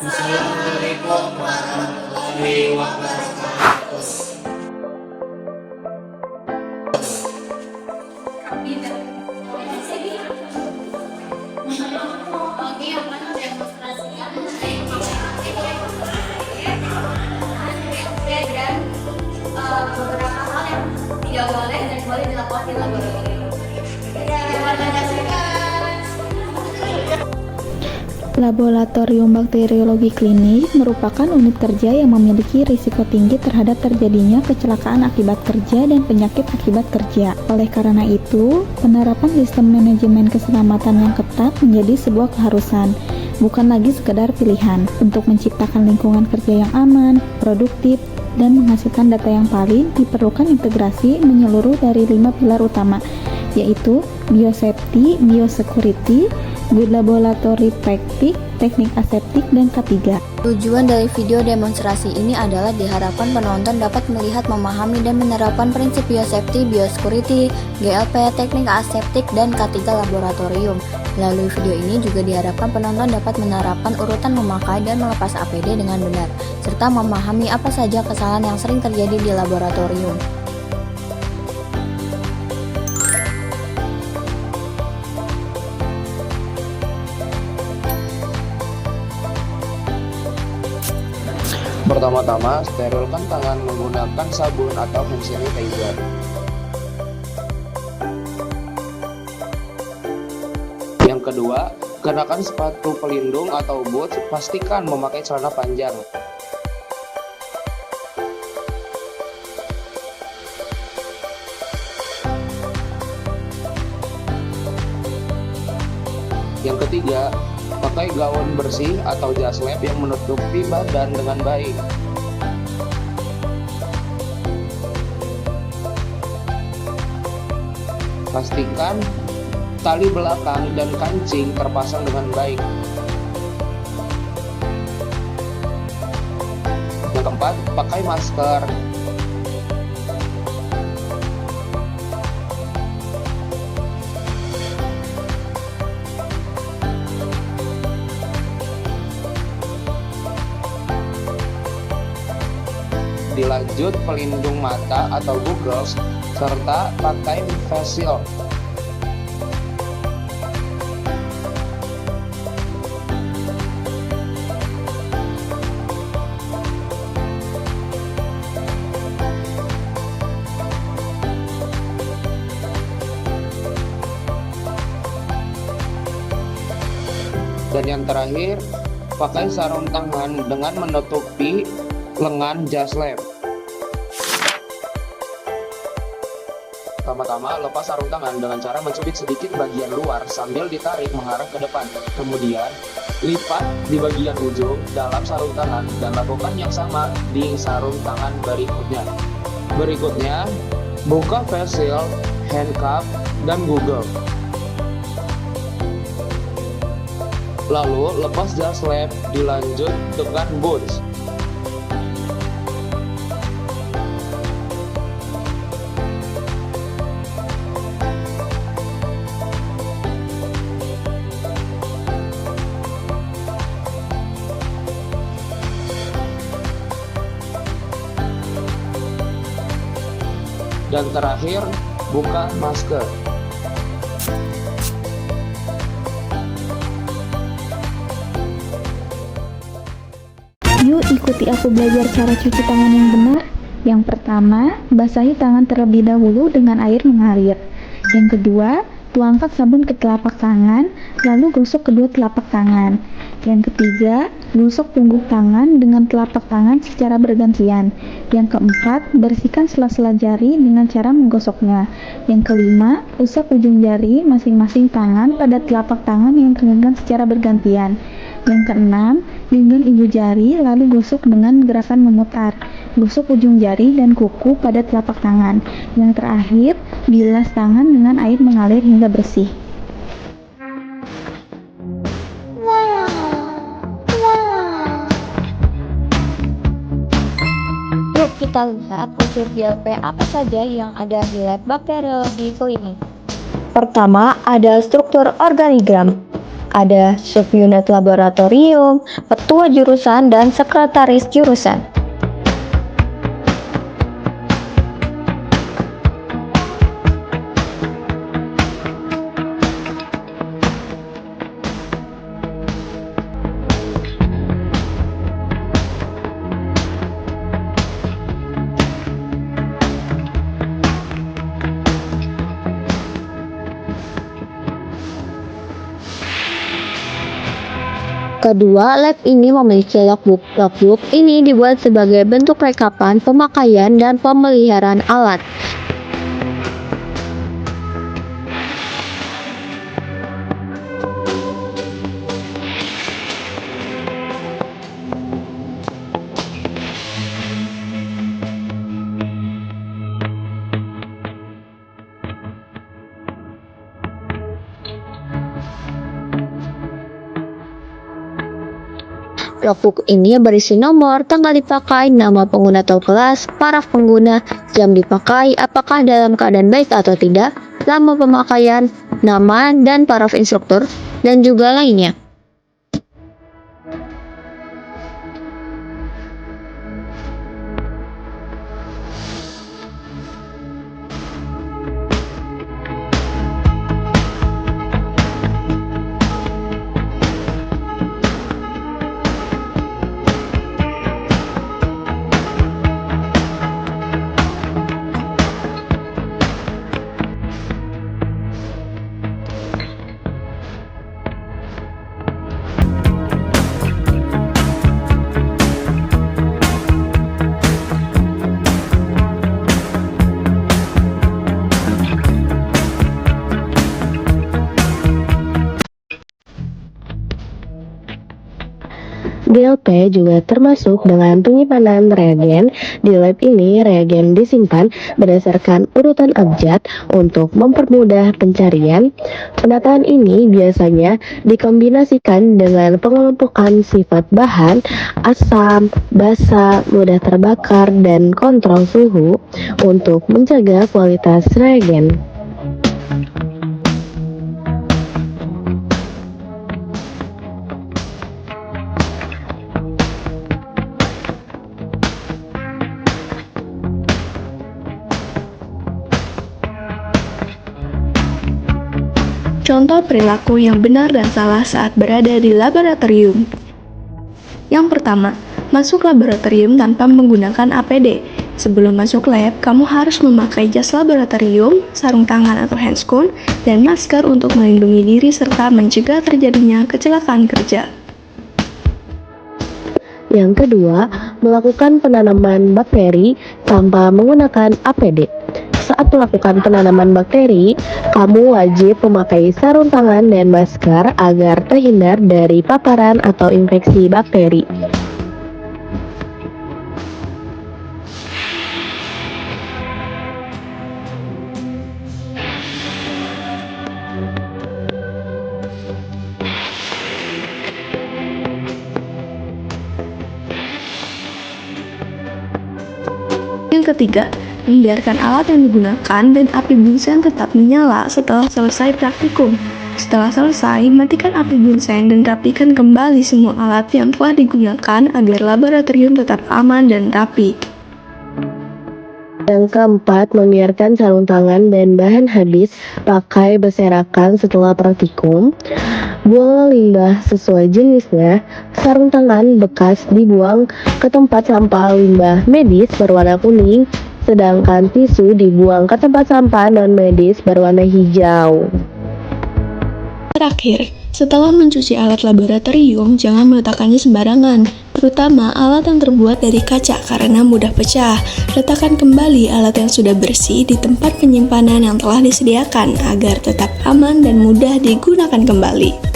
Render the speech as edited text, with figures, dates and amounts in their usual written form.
Assalamualaikum warahmatullahi wabarakatuh. Oke, akan mendemonstrasikan mengenai dan beberapa hal yang tidak boleh dan boleh dilakukan di laboratorium. Laboratorium bakteriologi klinik merupakan unit kerja yang memiliki risiko tinggi terhadap terjadinya kecelakaan akibat kerja dan penyakit akibat kerja. Oleh karena itu, penerapan sistem manajemen keselamatan yang ketat menjadi sebuah keharusan, bukan lagi sekedar pilihan. Untuk menciptakan lingkungan kerja yang aman, produktif, dan menghasilkan data yang valid, diperlukan integrasi menyeluruh dari 5 pilar utama, yaitu biosafety, biosecurity, good laboratory practice, teknik aseptik, dan K3. Tujuan dari video demonstrasi ini adalah diharapkan penonton dapat melihat, memahami, dan menerapkan prinsip biosafety, biosecurity, GLP, teknik aseptik, dan K3 laboratorium. Melalui video ini juga diharapkan penonton dapat menerapkan urutan memakai dan melepas APD dengan benar, serta memahami apa saja kesalahan yang sering terjadi di laboratorium. Pertama-tama, sterilkan tangan menggunakan sabun atau hand sanitizer. Yang kedua, kenakan sepatu pelindung atau boots, pastikan memakai celana panjang. Yang ketiga, pakai gaun bersih atau jas lab yang menutupi badan dengan baik. Pastikan tali belakang dan kancing terpasang dengan baik. Yang keempat, pakai masker. Dilanjut pelindung mata atau goggles, serta pakai face shield. Dan yang terakhir, pakai sarung tangan dengan menutupi lengan jas lab. Pertama-tama, lepas sarung tangan dengan cara mencubit sedikit bagian luar sambil ditarik mengarah ke depan. Kemudian, lipat di bagian ujung dalam sarung tangan dan lakukan yang sama di sarung tangan berikutnya. Berikutnya, buka face shield, handcuff, dan google. Lalu, lepas jas lab, dilanjut dengan boots. Dan terakhir, buka masker. Yuk ikuti aku belajar cara cuci tangan yang benar. Yang pertama, basahi tangan terlebih dahulu dengan air mengalir. Yang kedua, tuangkan sabun ke telapak tangan, lalu gosok kedua telapak tangan. Yang ketiga, gosok punggung tangan dengan telapak tangan secara bergantian. Yang keempat, bersihkan sela-sela jari dengan cara menggosoknya. Yang kelima, usap ujung jari masing-masing tangan pada telapak tangan yang tergenggam secara bergantian. Yang keenam, genggam ibu jari lalu gosok dengan gerakan memutar. Gosok ujung jari dan kuku pada telapak tangan. Yang terakhir, bilas tangan dengan air mengalir hingga bersih. Yuk kita lihat unsur GLP apa saja yang ada di lab bakteriologi klinik. Pertama, ada struktur organigram. ada subunit laboratorium, ketua jurusan, dan sekretaris jurusan. Kedua, lab ini memiliki logbook. Logbook ini dibuat sebagai bentuk rekapan pemakaian dan pemeliharaan alat. Logbook ini berisi nomor, tanggal dipakai, nama pengguna atau kelas, paraf pengguna, jam dipakai, apakah dalam keadaan baik atau tidak, lama pemakaian, nama dan paraf instruktur, dan juga lainnya. GLP juga termasuk dengan penyimpanan reagen. Di lab ini, reagen disimpan berdasarkan urutan abjad untuk mempermudah pencarian. Penataan ini biasanya dikombinasikan dengan pengelompokan sifat bahan, asam, basa, mudah terbakar, dan kontrol suhu untuk menjaga kualitas reagen. Contoh perilaku yang benar dan salah saat berada di laboratorium. Yang pertama, masuk laboratorium tanpa menggunakan APD. Sebelum masuk lab, kamu harus memakai jas laboratorium, sarung tangan atau handscoon, dan masker untuk melindungi diri serta mencegah terjadinya kecelakaan kerja. Yang kedua, melakukan penanaman bakteri tanpa menggunakan APD. Saat melakukan penanaman bakteri, kamu wajib memakai sarung tangan dan masker agar terhindar dari paparan atau infeksi bakteri. Yang ketiga, membiarkan alat yang digunakan dan api bunsen tetap menyala setelah selesai praktikum. Setelah selesai, matikan api bunsen dan rapikan kembali semua alat yang telah digunakan agar laboratorium tetap aman dan rapi. Yang keempat, membiarkan sarung tangan dan bahan habis pakai berserakan setelah praktikum. Buang limbah sesuai jenisnya. Sarung tangan bekas dibuang ke tempat sampah limbah medis berwarna kuning, sedangkan tisu dibuang ke tempat sampah non-medis berwarna hijau. Terakhir, setelah mencuci alat laboratorium, jangan meletakkannya sembarangan, terutama alat yang terbuat dari kaca karena mudah pecah. Letakkan kembali alat yang sudah bersih di tempat penyimpanan yang telah disediakan agar tetap aman dan mudah digunakan kembali.